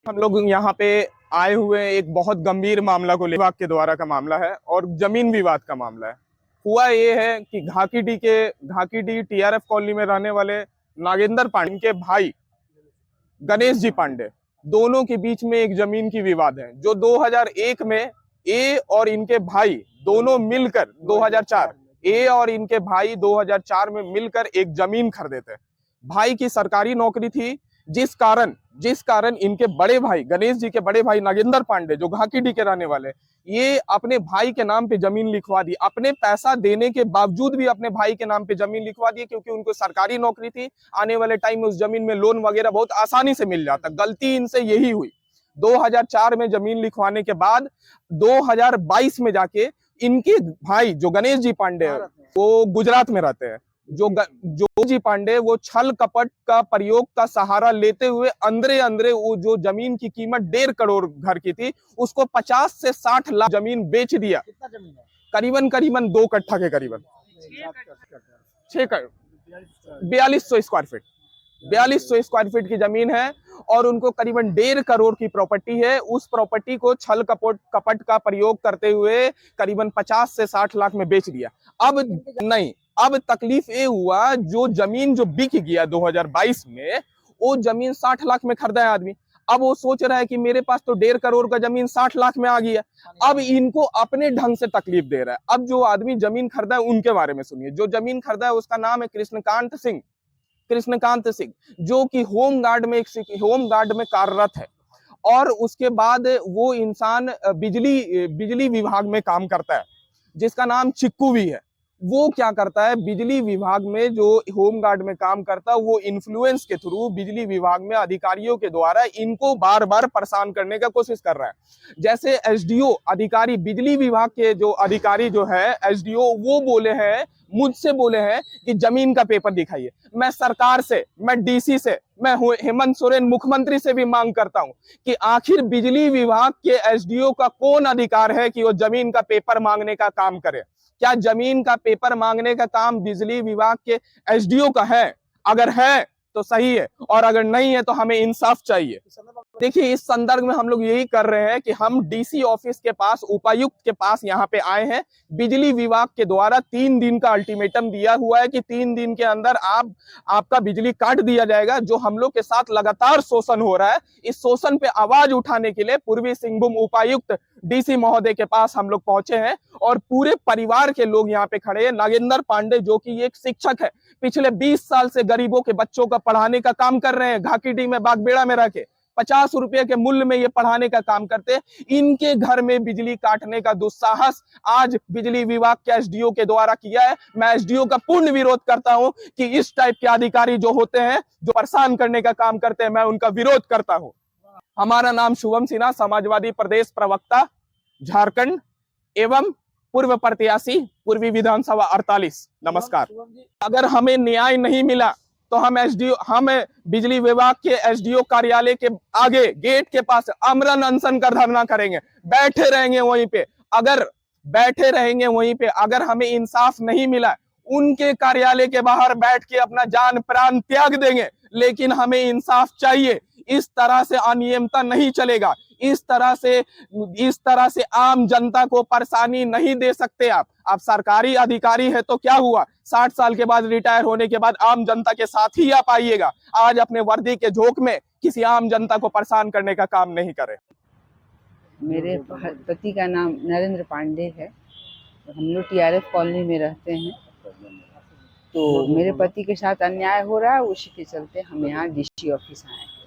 हम लोग यहाँ पे आए हुए एक बहुत गंभीर मामला को विभाग के द्वारा का मामला है और जमीन विवाद का मामला है। हुआ ये है कि घाकीडीह टीआरएफ कॉलोनी में रहने वाले नागेंद्र पांडे के भाई गणेश जी पांडे दोनों के बीच में एक जमीन की विवाद है, जो 2001 में ए और इनके भाई दोनों मिलकर 2004 में मिलकर एक जमीन खरीदे थे। भाई की सरकारी नौकरी थी, जिस कारण इनके बड़े भाई गणेश जी के बड़े भाई नागेंद्र पांडे जो घाकीडीह के रहने वाले, ये अपने भाई के नाम पे जमीन लिखवा दी। अपने पैसा देने के बावजूद भी अपने भाई के नाम पे जमीन लिखवा दी, क्योंकि उनको सरकारी नौकरी थी। आने वाले टाइम में उस जमीन में लोन वगैरह बहुत आसानी से मिल जाता। गलती इनसे यही हुई। 2004 में जमीन लिखवाने के बाद 2022 में जाके इनके भाई जो गणेश जी पांडे वो गुजरात में रहते हैं, जो जी पांडे वो छल कपट का प्रयोग का सहारा लेते हुए अंदरे वो जो जमीन की कीमत 1.5 करोड़ घर की थी, उसको 50 से 60 लाख जमीन बेच दिया। कितना जमीन है? करीबन 2 कट्ठा के करीबन 4200 स्क्वायर फीट 4200 स्क्वायर फीट की जमीन है और उनको करीबन 1.5 करोड़ की प्रॉपर्टी है। उस प्रॉपर्टी को छल कपट का प्रयोग करते हुए करीबन 50 से 60 लाख में बेच दिया। अब तकलीफ ये हुआ, जो जमीन जो बिक गया 2022 में, वो जमीन 60 लाख में खरीदा है आदमी। अब वो सोच रहा है कि मेरे पास तो 1.5 करोड़ का जमीन 60 लाख में आ गया। अब इनको अपने ढंग से तकलीफ दे रहा है। अब जो आदमी जमीन खरीदा है उनके बारे में सुनिए। जो जमीन खरीदा है उसका नाम है कृष्णकांत सिंह, जो कि होम गार्ड में कार्यरत है। और उसके बाद वो इंसान बिजली विभाग में काम करता है, जिसका नाम चिक्कू भी है। वो क्या करता है, बिजली विभाग में जो होम गार्ड में काम करता है, वो इन्फ्लुएंस के थ्रू बिजली विभाग में अधिकारियों के द्वारा इनको बार बार परेशान करने का कोशिश कर रहा है। जैसे एसडीओ अधिकारी, बिजली विभाग के जो अधिकारी जो है एसडीओ, वो मुझसे बोले हैं कि जमीन का पेपर दिखाइए। मैं सरकार से, मैं डीसी से, मैं हेमंत सोरेन मुख्यमंत्री से भी मांग करता हूं कि आखिर बिजली विभाग के एसडीओ का कौन अधिकार है कि वो जमीन का पेपर मांगने का काम करे। क्या जमीन का पेपर मांगने का काम बिजली विभाग के एसडीओ का है? अगर है तो सही है, और अगर नहीं है तो हमें इंसाफ चाहिए। देखिए, इस संदर्भ में हम लोग यही कर रहे हैं कि हम डीसी ऑफिस के पास, उपायुक्त के पास यहाँ पे आए हैं। बिजली विभाग के द्वारा 3 दिन का अल्टीमेटम दिया हुआ है कि 3 दिन के अंदर आपका बिजली काट दिया जाएगा। जो हम लोग के साथ लगातार शोषण हो रहा है, इस शोषण पे आवाज उठाने के लिए पूर्वी सिंहभूम उपायुक्त डीसी महोदय के पास हम लोग पहुंचे हैं और पूरे परिवार के लोग यहाँ पे खड़े हैं। नागेंद्र पांडे जो कि एक शिक्षक है, पिछले 20 साल से गरीबों के बच्चों का पढ़ाने का काम कर रहे हैं। घाकीडीह में, बागबेड़ा में रह के 50 रुपए के मूल्य में ये पढ़ाने का काम करते हैं। इनके घर में बिजली काटने का दुस्साहस आज बिजली विभाग के एसडीओ के द्वारा किया है। मैं एसडीओ का पूर्ण विरोध करता हूं कि इस टाइप के अधिकारी जो होते हैं, जो परेशान करने का काम करते हैं, मैं उनका विरोध करता हूं। हमारा नाम शुभम सिन्हा, समाजवादी प्रदेश प्रवक्ता झारखंड एवं पूर्व प्रत्याशी पूर्वी विधानसभा 48। नमस्कार। अगर हमें न्याय नहीं मिला तो हम बिजली विभाग के एसडीओ कार्यालय के आगे गेट के पास आमरण अनशन का धरना करेंगे, बैठे रहेंगे वहीं पे। अगर हमें इंसाफ नहीं मिला, उनके कार्यालय के बाहर बैठ के अपना जान प्राण त्याग देंगे, लेकिन हमें इंसाफ चाहिए। इस तरह से अनियमितता नहीं चलेगा। इस तरह से आम जनता को परेशानी नहीं दे सकते आप सरकारी अधिकारी है तो क्या हुआ, 60 साल के बाद रिटायर होने के बाद आम जनता के साथ ही आप आइएगा। आज अपने वर्दी के झोंक में किसी आम जनता को परेशान करने का काम नहीं करें। मेरे पति का नाम नरेंद्र पांडे है। हम लोग टीआरएफ कॉलोनी में रहते हैं। तो मेरे पति के साथ अन्याय हो रहा है, उसी के चलते हम यहाँ डीसी ऑफिस आए।